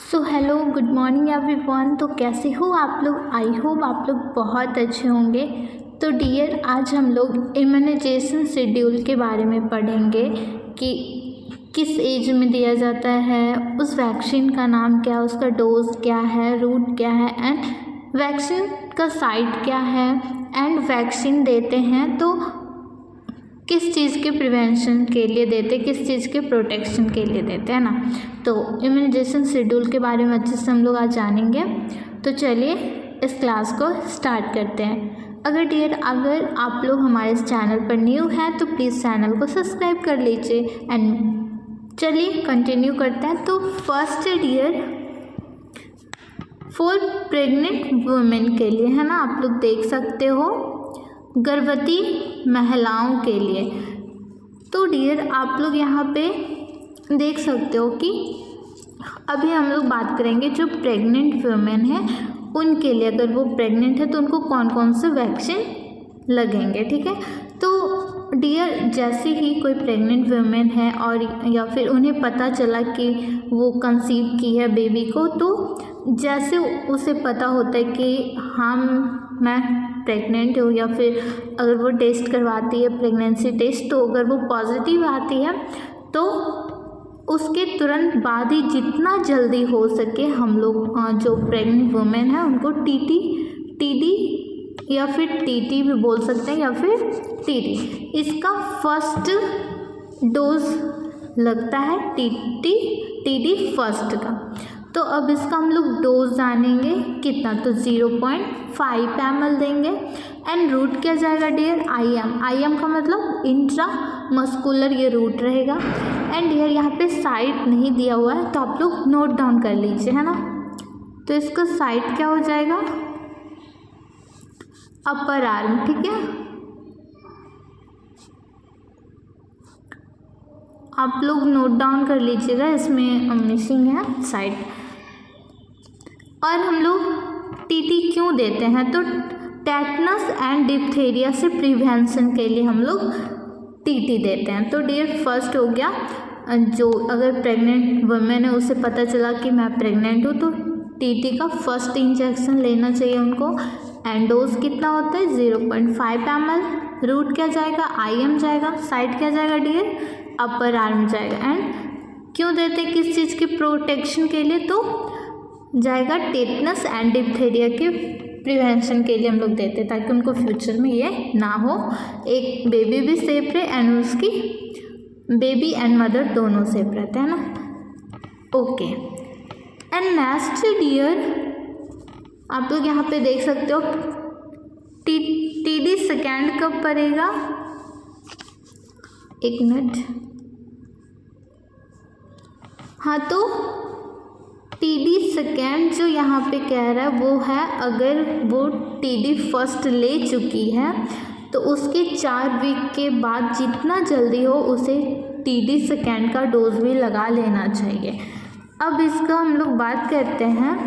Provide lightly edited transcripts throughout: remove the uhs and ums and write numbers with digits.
So hello good morning everyone. तो कैसे हो आप लोग? आई होप आप लोग बहुत अच्छे होंगे। तो डियर, आज हम लोग इम्यूनाइजेशन शेड्यूल के बारे में पढ़ेंगे कि किस एज में दिया जाता है, उस वैक्सीन का नाम क्या है, उसका डोज क्या है, रूट क्या है, एंड वैक्सीन का साइट क्या है, एंड वैक्सीन देते हैं तो किस चीज़ के प्रिवेंशन के लिए देते, किस चीज़ के प्रोटेक्शन के लिए देते हैं ना। तो इम्यूनाइजेशन शेड्यूल के बारे में अच्छे से हम लोग आज जानेंगे। तो चलिए इस क्लास को स्टार्ट करते हैं। अगर आप लोग हमारे इस चैनल पर न्यू हैं तो प्लीज़ चैनल को सब्सक्राइब कर लीजिए। एंड चलिए कंटिन्यू करते हैं। तो first dear, for pregnant women के लिए है ना, आप लोग देख सकते हो, गर्भवती महिलाओं के लिए। तो डियर आप लोग यहाँ पे देख सकते हो कि अभी हम लोग बात करेंगे जो प्रेग्नेंट वुमेन है उनके लिए। अगर वो प्रेग्नेंट है तो उनको कौन कौन से वैक्सीन लगेंगे, ठीक है। तो डियर, जैसे ही कोई प्रेग्नेंट वुमेन है और या फिर उन्हें पता चला कि वो कंसीव की है बेबी को, तो जैसे उसे पता होता है कि हाँ मैं प्रेग्नेंट हूँ, या फिर अगर वो टेस्ट करवाती है प्रेगनेंसी टेस्ट, तो अगर वो पॉजिटिव आती है तो उसके तुरंत बाद ही जितना जल्दी हो सके हम लोग जो प्रेग्नेंट वुमेन है उनको टीडी या फिर टीटी भी बोल सकते हैं, या फिर टीडी, इसका फर्स्ट डोज लगता है। टीडी फर्स्ट का। तो अब इसका हम लोग डोज जानेंगे कितना, तो 0.5 ml देंगे। एंड रूट क्या जाएगा डियर? IM का मतलब इंट्रा मस्कुलर ये रूट रहेगा। एंड डियर यहाँ पे साइट नहीं दिया हुआ है तो आप लोग नोट डाउन कर लीजिए, है ना। तो इसका साइट क्या हो जाएगा? अपर आर्म, ठीक है। आप लोग नोट डाउन कर लीजिएगा, इसमें मिसिंग है साइट। और हम लोग टीटी क्यों देते हैं? तो टेटनस एंड डिप्थीरिया से प्रिवेंशन के लिए हम लोग टीटी देते हैं। तो डियर फर्स्ट हो गया, जो अगर प्रेग्नेंट वुमेन है उसे पता चला कि मैं प्रेग्नेंट हूँ तो टीटी का फर्स्ट इंजेक्शन लेना चाहिए उनको। एंड डोज कितना होता है? 0.5 ml। रूट क्या जाएगा? IM जाएगा। साइड क्या जाएगा डियर? अपर आर्म जाएगा। एंड क्यों देते हैं, किस चीज़ के प्रोटेक्शन के लिए? तो जाएगा टेटनस एंड डिप्थीरिया के प्रिवेंशन के लिए हम लोग देते हैं, ताकि उनको फ्यूचर में ये ना हो, एक बेबी भी सेफ रहे एंड उसकी बेबी एंड मदर दोनों सेफ रहते हैं ना। ओके। एंड नेक्स्ट डियर आप लोग यहाँ पे देख सकते हो टीडी सेकेंड कब पड़ेगा? एक मिनट। हाँ, तो टीडी सेकेंड जो यहाँ पे कह रहा है वो है, अगर वो टीडी फर्स्ट ले चुकी है तो उसके 4 वीक के बाद जितना जल्दी हो उसे टीडी सेकेंड का डोज भी लगा लेना चाहिए। अब इसका हम लोग बात करते हैं।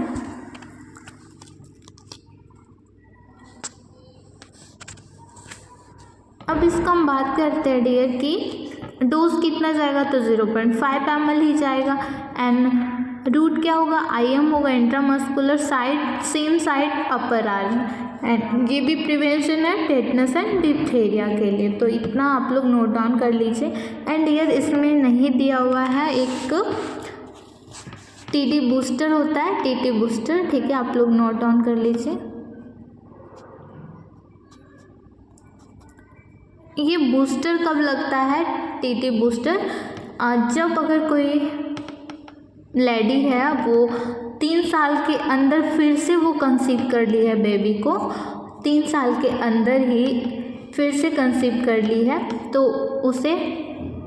अब इसका हम बात करते हैं डियर कि डोज कितना जाएगा, तो 0.5 ml ही जाएगा। एंड रूट क्या होगा? IM होगा, intramuscular side, same side upper arm. And ये भी प्रिवेंशन है टेटनस एंड डिप्थीरिया के लिए। तो इतना आप लोग नोट डाउन कर लीजिए। एंड डियर इसमें नहीं दिया हुआ है, एक टीडी बूस्टर होता है, टीटी बूस्टर, ठीक है, आप लोग नोट डाउन कर लीजिए। ये बूस्टर कब लगता है? टीटी बूस्टर जब अगर कोई लेडी है वो 3 साल के अंदर फिर से वो कंसीव कर ली है, बेबी को 3 साल के अंदर ही फिर से कंसीव कर ली है, तो उसे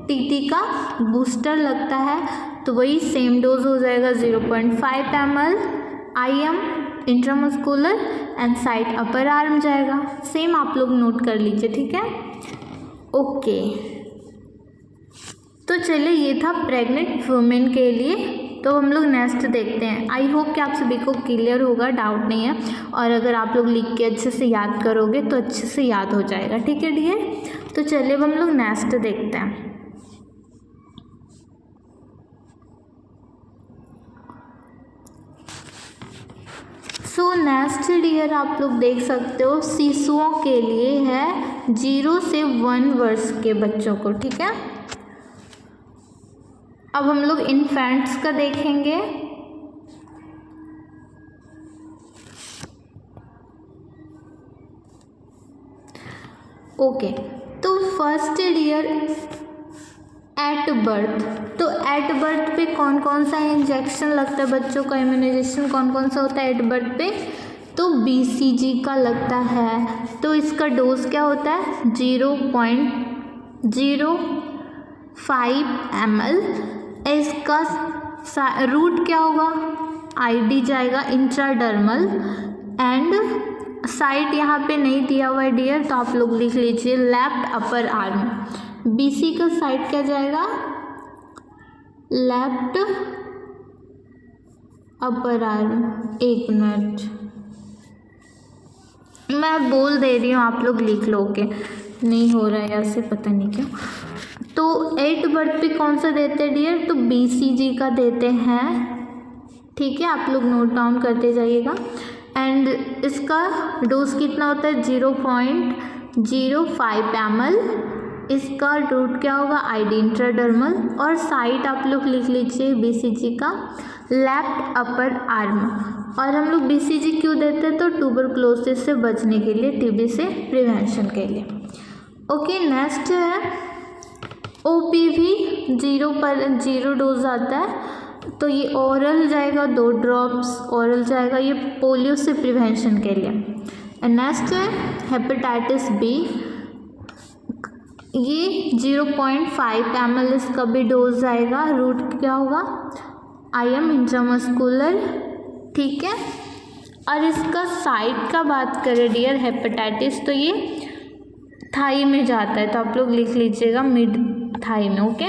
टीटी का बूस्टर लगता है। तो वही सेम डोज हो जाएगा, 0.5 ml, IM intramuscular and side upper arm जाएगा। सेम आप लोग नोट कर लीजिए, ठीक है। ओके। तो चलिए ये था प्रेग्नेंट वुमेन के लिए। तो हम लोग नेक्स्ट देखते हैं। आई होप कि आप सभी को क्लियर होगा, डाउट नहीं है। और अगर आप लोग लिख के अच्छे से याद करोगे तो अच्छे से याद हो जाएगा, ठीक है डियर। तो चलिए हम लोग नेक्स्ट देखते हैं। सो नेक्स्ट डियर आप लोग देख सकते हो शिशुओं के लिए है 0 से 1 वर्ष के बच्चों को, ठीक है। अब हम लोग इन्फेंट्स का देखेंगे। ओके, तो फर्स्ट डियर एट बर्थ, तो एट बर्थ पे कौन कौन सा इंजेक्शन लगता है बच्चों का, इम्यूनाइजेशन कौन कौन सा होता है एट बर्थ पे, तो BCG का लगता है। तो इसका डोज क्या होता है 0.05 ml। इसका रूट क्या होगा ID जाएगा इंट्राडर्मल, एंड साइट यहाँ पे नहीं दिया हुआ है डियर, तो आप लोग लिख लीजिए लेफ्ट अपर आर्म। BC का साइड क्या जाएगा लेफ्ट अपर आर्म। एक मिनट मैं बोल दे रही हूँ, आप लोग लिख लोगे, नहीं हो रहा है ऐसे पता नहीं क्यों। तो 8 बर्थ पे कौन सा देते हैं डियर, तो BCG का देते हैं, ठीक है। आप लोग नोट डाउन करते जाइएगा। एंड इसका डोज कितना होता है 0.05 ml। इसका रूट क्या होगा ID इंट्राडर्मल, और साइट आप लोग लिख लीजिए BCG का लेफ्ट अपर आर्म। और हम लोग BCG क्यों देते हैं, तो ट्यूबरक्लोसिस से बचने के लिए, TB से प्रिवेंशन के लिए। ओके, नेक्स्ट है OPV 0 डोज आता है, तो ये ओरल जाएगा 2 ड्रॉप्स ओरल जाएगा, ये पोलियो से प्रिवेंशन के लिए। नेक्स्ट है हेपेटाइटिस B, ये 0.5 ml इसका भी डोज आएगा। रूट क्या होगा IM इंट्रामस्कुलर, ठीक है। और इसका साइट का बात करें डियर हेपेटाइटिस, तो ये थाई में जाता है, तो आप लोग लिख लीजिएगा मिड थाई में, ओके।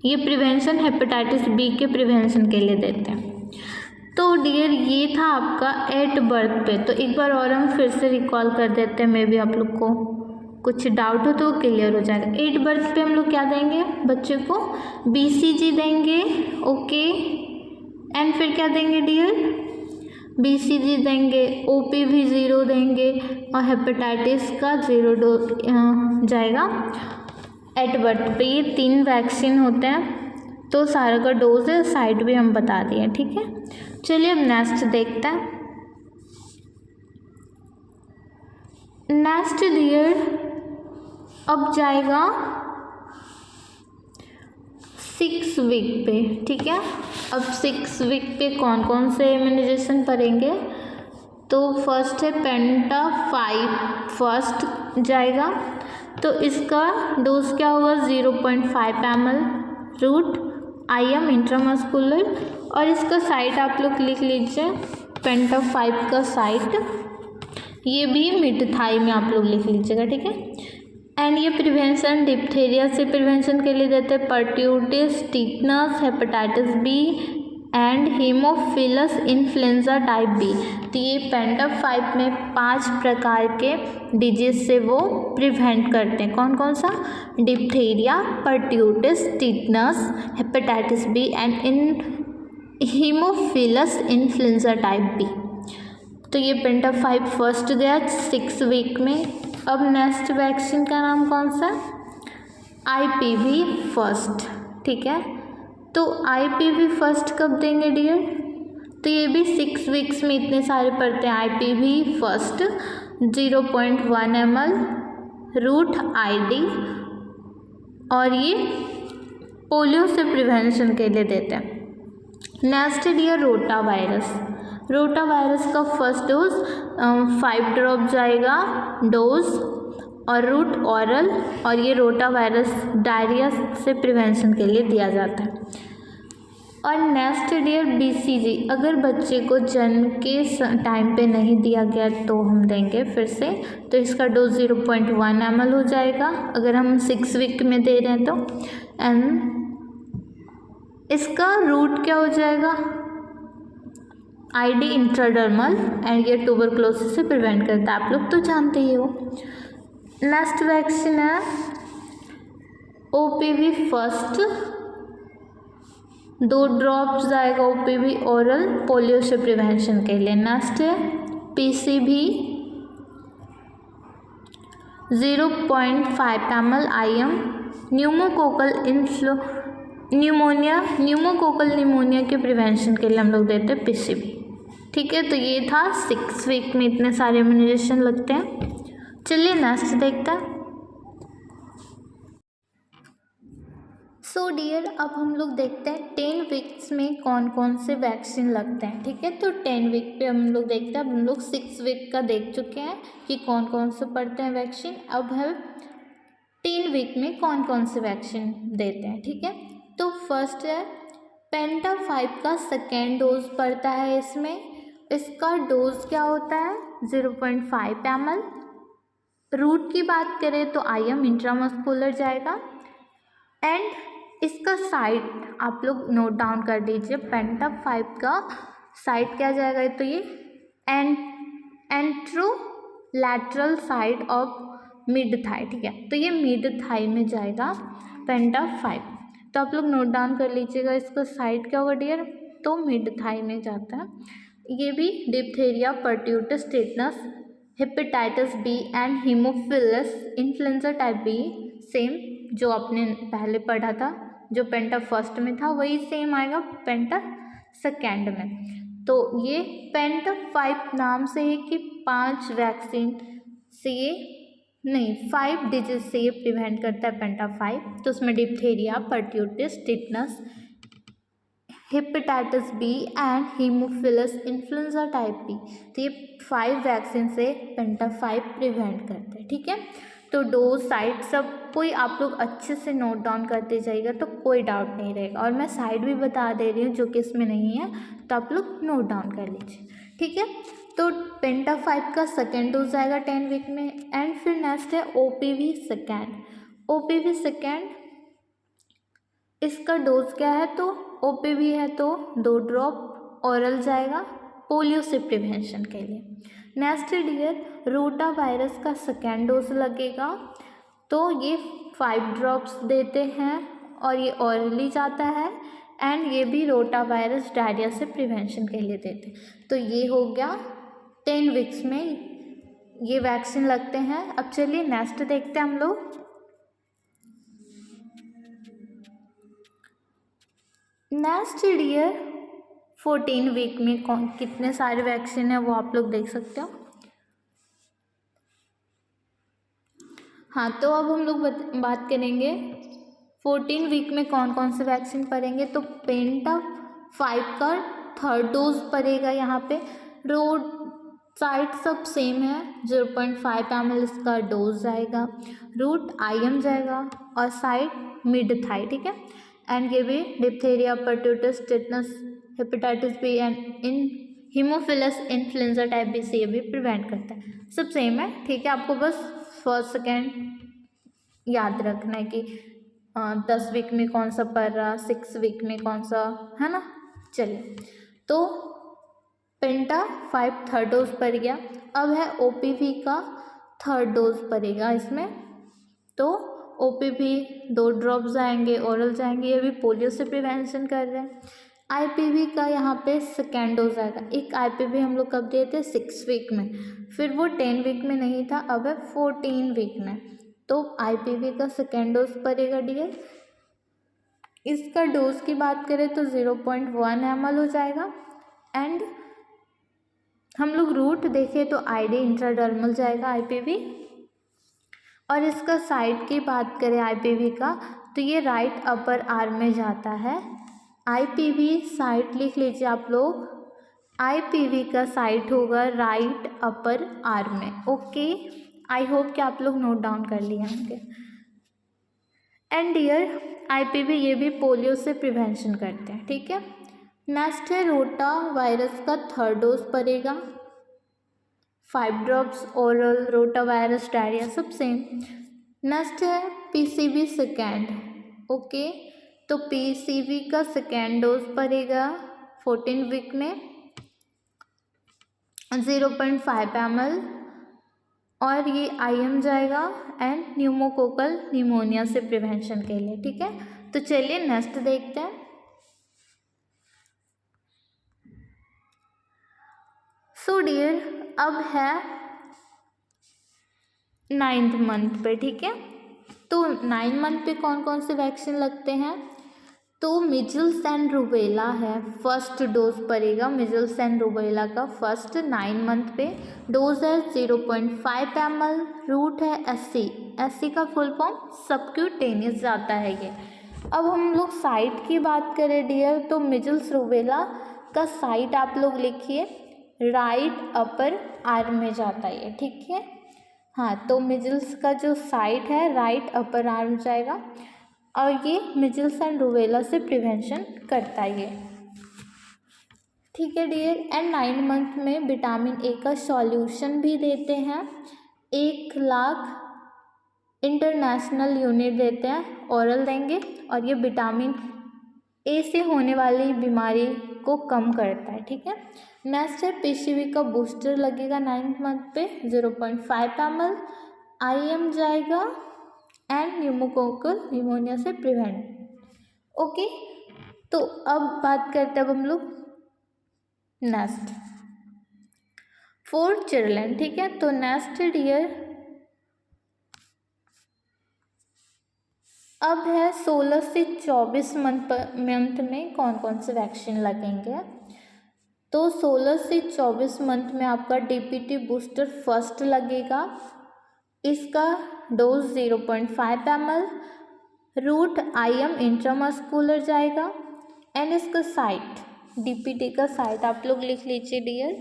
ये प्रिवेंशन हेपेटाइटिस B के प्रिवेंशन के लिए देते हैं। तो डियर ये था आपका एट बर्थ पे। तो एक बार और हम फिर से रिकॉल कर देते हैं, मे भी आप लोग को कुछ डाउट हो तो क्लियर हो जाएगा। 8 बर्थ पे हम लोग क्या देंगे बच्चे को, BCG देंगे, ओके। एंड फिर क्या देंगे डियर, BCG देंगे, OPV 0 देंगे, और हेपेटाइटिस का 0 डोज जाएगा एट बर्थ पे। ये 3 वैक्सीन होते हैं, तो सारा का डोज है, साइड भी हम बता दिए, ठीक है। चलिए अब नेक्स्ट देखते हैं। नेक्स्ट डियर अब जाएगा 6 वीक पे, ठीक है। अब 6 वीक पे कौन कौन से इम्यूनाइजेशन पढ़ेंगे, तो फर्स्ट है पेंटा 5 फर्स्ट जाएगा, तो इसका डोज क्या होगा 0.5 ml, रूट IM इंट्रामस्कुलर, और इसका साइट आप लोग लिख लीजिए पेंटा 5 का साइट, ये भी मिड थाई में आप लोग लिख लीजिएगा, ठीक है। एंड ये प्रिवेंशन डिप्थीरिया से प्रिवेंशन के लिए देते हैं, pertussis, tetanus, hepatitis B and haemophilus influenza type B। तो ये पेंटा 5 में 5 प्रकार के डिजीज से वो प्रिवेंट करते हैं। कौन कौन सा, diphtheria, pertussis, tetanus, hepatitis B and haemophilus influenza type B। तो ये पेंटा 5 फर्स्ट गया 6 वीक में। अब नेक्स्ट वैक्सीन का नाम कौन सा, IPV फर्स्ट, ठीक है। तो IPV फर्स्ट कब देंगे डियर, तो ये भी 6 वीक्स में इतने सारे पड़ते हैं। IPV first 0.1 ml, route ID, और ये पोलियो से प्रिवेंशन के लिए देते हैं। Next dear rotavirus, rotavirus का फर्स्ट डोज 5 ड्रॉप जाएगा डोज, और रूट ऑरल, और ये रोटा वायरस डायरिया से प्रिवेंशन के लिए दिया जाता है। और नेक्स्ट डियर BCG अगर बच्चे को जन्म के टाइम पे नहीं दिया गया तो हम देंगे फिर से, तो इसका डोज 0.1 ml हो जाएगा अगर हम 6 वीक में दे रहे हैं तो। एंड इसका रूट क्या हो जाएगा ID इंट्राडर्मल, एंड ये ट्यूबरक्लोसिस से प्रिवेंट करता है, आप लोग तो जानते ही हो। नेक्स्ट वैक्सीन है OPV फर्स्ट, 2 ड्रॉप्स जाएगा OPV ओरल पोलियो से प्रिवेंशन के लिए। नेक्स्ट है PCV 0.5 ml IM pneumococcal pneumonia के प्रिवेंशन के लिए हम लोग देते हैं PCV। ठीक है, तो ये था 6 वीक में इतने सारे इम्यूनाइजेशन लगते हैं। चलिए नेक्स्ट देखते हैं। सो डियर, अब हम लोग देखते हैं 10 वीक्स में कौन कौन से वैक्सीन लगते हैं। ठीक है, तो 10 वीक पे हम लोग देखते हैं। अब हम लोग 6 वीक का देख चुके हैं कि कौन कौन से पड़ते हैं वैक्सीन। अब हम 10 वीक में कौन कौन से वैक्सीन देते हैं। ठीक है, तो फर्स्ट है पेंटा 5 का सेकेंड डोज पड़ता है इसमें। इसका डोज क्या होता है 0.5 ml। रूट की बात करें तो IM इंट्रामस्कुलर जाएगा। एंड इसका साइट आप लोग नोट डाउन कर दीजिए। पेंटा 5 का साइट क्या जाएगा, तो ये anterolateral side of mid Thai. ठीक है, तो ये मिड थाई में जाएगा पेंटा 5। तो आप लोग नोट डाउन कर लीजिएगा इसका साइट क्या होगा डियर, तो मिड थाई में जाता है। ये भी diphtheria, pertussis, tetanus, hepatitis B and haemophilus influenza type B same जो आपने पहले पढ़ा था, जो पेंटा फर्स्ट में था वही सेम आएगा पेंटा सेकेंड में। तो ये पेंटा 5 नाम से है कि 5 वैक्सीन से ये नहीं 5 डिजीज से ये प्रिवेंट करता है पेंटा 5। तो उसमें diphtheria, pertussis, tetanus, hepatitis B and haemophilus influenza type B। तो ये 5 वैक्सीन से पेंटा 5 प्रिवेंट करते हैं। ठीक है, तो डोज साइड सब कोई आप लोग अच्छे से नोट डाउन करते जाइएगा तो कोई डाउट नहीं रहेगा। और मैं साइड भी बता दे रही हूँ जो कि इसमें नहीं है, तो आप लोग नोट डाउन कर लीजिए। ठीक है, तो पेंटा 5 का सेकेंड डोज आएगा 10 वीक में। एंड फिर नेक्स्ट है OPV सेकेंड। OPV सेकेंड इसका डोज क्या है, तो OPV है तो 2 ड्रॉप ओरल जाएगा पोलियो से प्रिवेंशन के लिए। नेक्स्ट डियर रोटा वायरस का सेकेंड डोज लगेगा, तो ये 5 ड्रॉप्स देते हैं और ये ऑरली जाता है। एंड ये भी रोटा वायरस डायरिया से प्रिवेंशन के लिए देते हैं। तो ये हो गया 10 वीक्स में ये वैक्सीन लगते हैं। अब चलिए नेक्स्ट देखते हैं हम लोग। नेक्स्ट डियर 14 वीक में कितने सारे वैक्सीन है वो आप लोग देख सकते हो। हाँ, तो अब हम लोग बात करेंगे 14 वीक में कौन कौन से वैक्सीन पड़ेंगे। तो पेंटा 5 का थर्ड डोज पड़ेगा। यहाँ पे रोड साइड सब सेम है, 0.5 ml इसका डोज जाएगा। रूट IM जाएगा और साइड मिड थाई। ठीक है, एंड ये भी diphtheria, pertussis, tetanus, hepatitis B and in haemophilus influenza type B से ये भी प्रिवेंट करता है। सब सेम है। ठीक है, आपको बस फर्स्ट सेकेंड याद रखना है कि 10 वीक में कौन सा पड़ रहा, 6 वीक में कौन सा, है ना। चलिए, तो पेंटा 5 थर्ड डोज पड़ गया। अब है OPV का थर्ड डोज पड़ेगा इसमें। तो OPV 2 ड्रॉप्स आएंगे, ओरल जाएंगे, ये भी पोलियो से प्रिवेंशन कर रहे हैं। IPV का यहाँ पे सेकेंड डोज आएगा। एक IPV हम लोग कब दिए थे 6 वीक में, फिर वो 10 वीक में नहीं था, अब है 14 वीक में। तो IPV का सेकेंड डोज पड़ेगा डियर। इसका डोज की बात करें तो 0.1 ml हो जाएगा। एंड हम लोग रूट देखें तो ID इंट्राडर्मल जाएगा IPV। और इसका साइड की बात करें IPV का, तो ये राइट अपर आर्म में जाता है। IPV साइट लिख लीजिए आप लोग, IPV का साइट होगा राइट अपर आर्म में। ओके, आई होप कि आप लोग नोट डाउन कर लिए होंगे। एंड डियर IPV ये भी पोलियो से प्रिवेंशन करते हैं। ठीक है, नेक्स्ट है रोटा वायरस का थर्ड डोज पड़ेगा, 5 drops oral, rota virus, diarrhoea सब सेम। नेक्स्ट है PCV सेकेंड। ओके, तो PCV का सेकेंड डोज पड़ेगा 14 वीक में, 0.5 ml और ये IM जाएगा एंड न्यूमोकोकल निमोनिया से प्रिवेंशन के लिए। ठीक है, तो चलिए नेक्स्ट देखते हैं। सो डियर अब है 9th मंथ पे, ठीक है। तो 9 मंथ पे कौन कौन से वैक्सीन लगते हैं, तो मिजल्स एंड रूबेला है, फर्स्ट डोज पड़ेगा मिजल्स एंड रूबेला का फर्स्ट 9 मंथ पे। डोज है 0.5 ml, रूट है SC का फुल फॉर्म सबक्यूटेनियस जाता है ये। अब हम लोग साइट की बात करें डियर, तो मिजल्स रूबेला का साइट आप लोग लिखिए राइट अपर आर्म में जाता है, ठीक है। हाँ, तो मिजल्स का जो साइट है राइट अपर आर्म जाएगा और ये मिजल्स एंड रूबेला से प्रिवेंशन करता है ये, ठीक है डियर। एंड 9 मंथ में विटामिन ए का सॉल्यूशन भी देते हैं, 1,00,000 इंटरनेशनल यूनिट देते हैं, ओरल देंगे और ये विटामिन ए से होने वाली बीमारी को कम करता है, ठीक है। नेक्स्ट है पीसीवी का बूस्टर लगेगा 9 मंथ पे 0.5 ml, IM जाएगा एंड न्यूमोकोकल निमोनिया से प्रिवेंट, ओके। तो अब बात करते हैं अब हम लोग नेक्स्ट फॉर चिल्ड्रन, ठीक है। तो नेक्स्ट डियर अब है 16 से 24 मंथ में कौन कौन से वैक्सीन लगेंगे। तो 16 से 24 मंथ में आपका DPT बूस्टर फर्स्ट लगेगा, इसका dose 0.5 ml, route IM intramuscular जाएगा एंड इसका साइट DPT का साइट आप लोग लिख लीजिए डियर।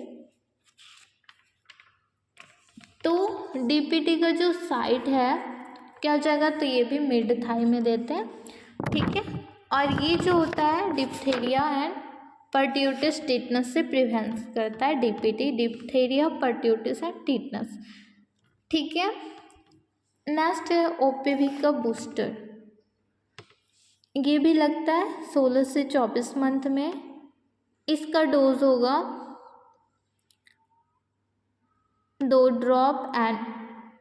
तो DPT का जो साइट है क्या हो जाएगा, तो ये भी मिड थाई में देते हैं, ठीक है। और ये जो होता है डिप्थीरिया एंड पर्ट्यूटिस टिटनस से प्रिवेंट करता है DPT, डिप्थीरिया पर्ट्यूटिस एंड टिटनस, ठीक है। नेक्स्ट है OPV का बूस्टर, ये भी लगता है 16 से 24 मंथ में, इसका डोज होगा 2 ड्रॉप एंड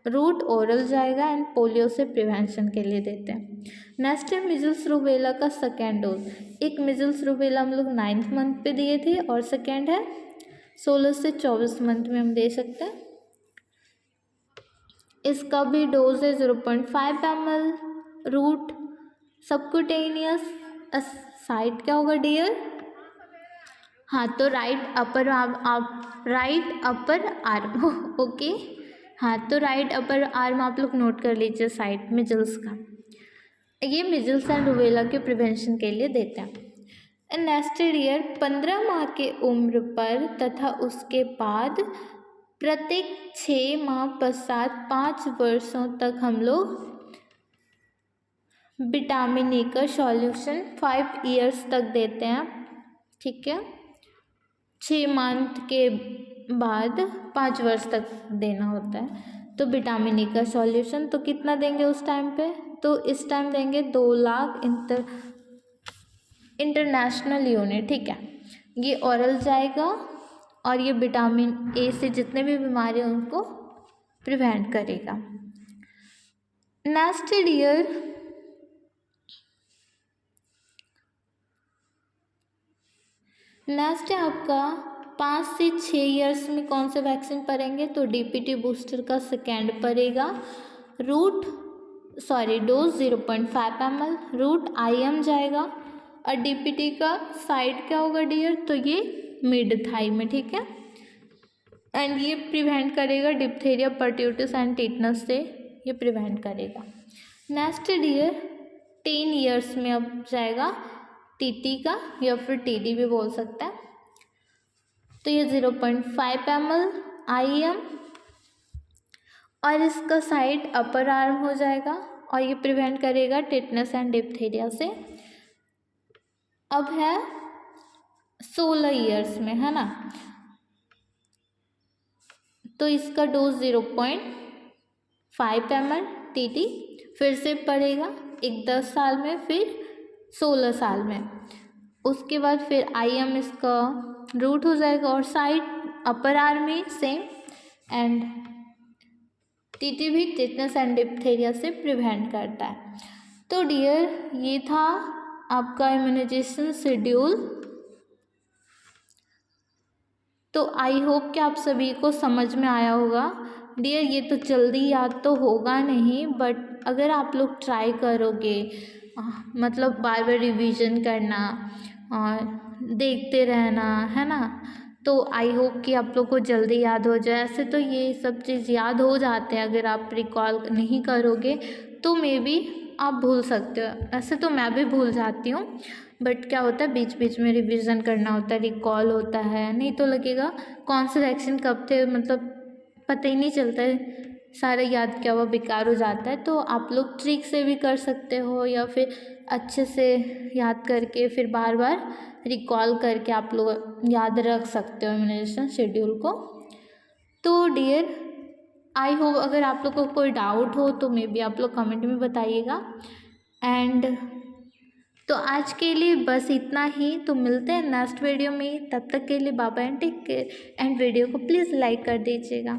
रूट ओरल जाएगा एंड पोलियो से प्रिवेंशन के लिए देते हैं। नेक्स्ट है मिजल्स रूबेला का सेकेंड डोज, एक मिजल्स रूबेला हम लोग 9th मंथ पे दिए थे और सेकेंड है 16 से 24 मंथ में हम दे सकते हैं, इसका भी डोज है 0.5 ml, रूट सबक्यूटेनियस, साइट क्या होगा डियर, हाँ तो राइट अपर आर्म, ओके। हाँ तो राइट अपर आर्म आप लोग नोट कर लीजिए साइट मिजल्स का, ये मिजल्स एंड रूबेला के प्रिवेंशन के लिए देते हैं। नेक्स्ट ईयर 15 माह के उम्र पर तथा उसके बाद प्रत्येक 6 माह पश्चात 5 वर्षों तक हम लोग विटामिन ए का सॉल्यूशन 5 इयर्स तक देते हैं, ठीक है। 6 मंथ के बाद 5 वर्ष तक देना होता है, तो विटामिन ए का सॉल्यूशन तो कितना देंगे उस टाइम पे, तो इस टाइम देंगे 2 लाख इंटरनेशनल यूनिट, ठीक है। ये ओरल जाएगा और ये विटामिन ए से जितने भी बीमारी हैं उनको प्रिवेंट करेगा। नेक्स्ट ईयर नेक्स्ट है आपका 5 से 6 इयर्स में कौन से वैक्सीन पड़ेंगे, तो DPT बूस्टर का सेकेंड पड़ेगा, डोज 0.5 ml, रूट IM जाएगा और DPT का साइड क्या होगा डियर, तो ये मिड थाई में, ठीक है। एंड ये प्रिवेंट करेगा डिप्थीरिया पर्ट्यूटिस एंड टिटनस से, ये प्रिवेंट करेगा। नेक्स्ट डियर 10 इयर्स में अब जाएगा TT का या फिर TD भी बोल सकता है, तो ये 0.5 ml IM और इसका साइड अपर आर्म हो जाएगा और ये प्रिवेंट करेगा टिटनस एंड डिप्थीरिया से। अब है 16 इयर्स में, है ना, तो इसका डोज 0.5 ml TT फिर से पड़ेगा, एक 10 साल में फिर 16 साल में, उसके बाद फिर IM इसका रूट हो जाएगा और साइड अपर आर्म में सेम एंड TT भी टिटनस एंड डिप्थीरिया से प्रिवेंट करता है। तो डियर ये था आपका इम्यूनाइजेशन शेड्यूल। तो आई होप कि आप सभी को समझ में आया होगा। डियर ये तो जल्दी याद तो होगा नहीं, बट अगर आप लोग ट्राई करोगे, मतलब बार बार रिवीजन करना और देखते रहना, है ना, तो आई होप कि आप लोग को जल्दी याद हो जाए। ऐसे तो ये सब चीज़ याद हो जाते हैं, अगर आप रिकॉल नहीं करोगे तो मे बी आप भूल सकते हो। ऐसे तो मैं भी भूल जाती हूँ, बट क्या होता है बीच बीच में रिवीजन करना होता है, रिकॉल होता है, नहीं तो लगेगा कौन से सेक्शन कब थे, मतलब पता ही नहीं चलता है, सारा याद क्या हुआ बेकार हो जाता है। तो आप लोग ट्रिक से भी कर सकते हो या फिर अच्छे से याद करके फिर बार बार रिकॉल करके आप लोग याद रख सकते हो मेमोराइजेशन शेड्यूल को। तो डियर आई होप अगर आप लोग को कोई डाउट हो तो मे बी आप लोग कमेंट में बताइएगा। एंड तो आज के लिए बस इतना ही, तो मिलते हैं नेक्स्ट वीडियो में। तब तक के लिए bye bye and take care, and video को प्लीज़ लाइक कर दीजिएगा।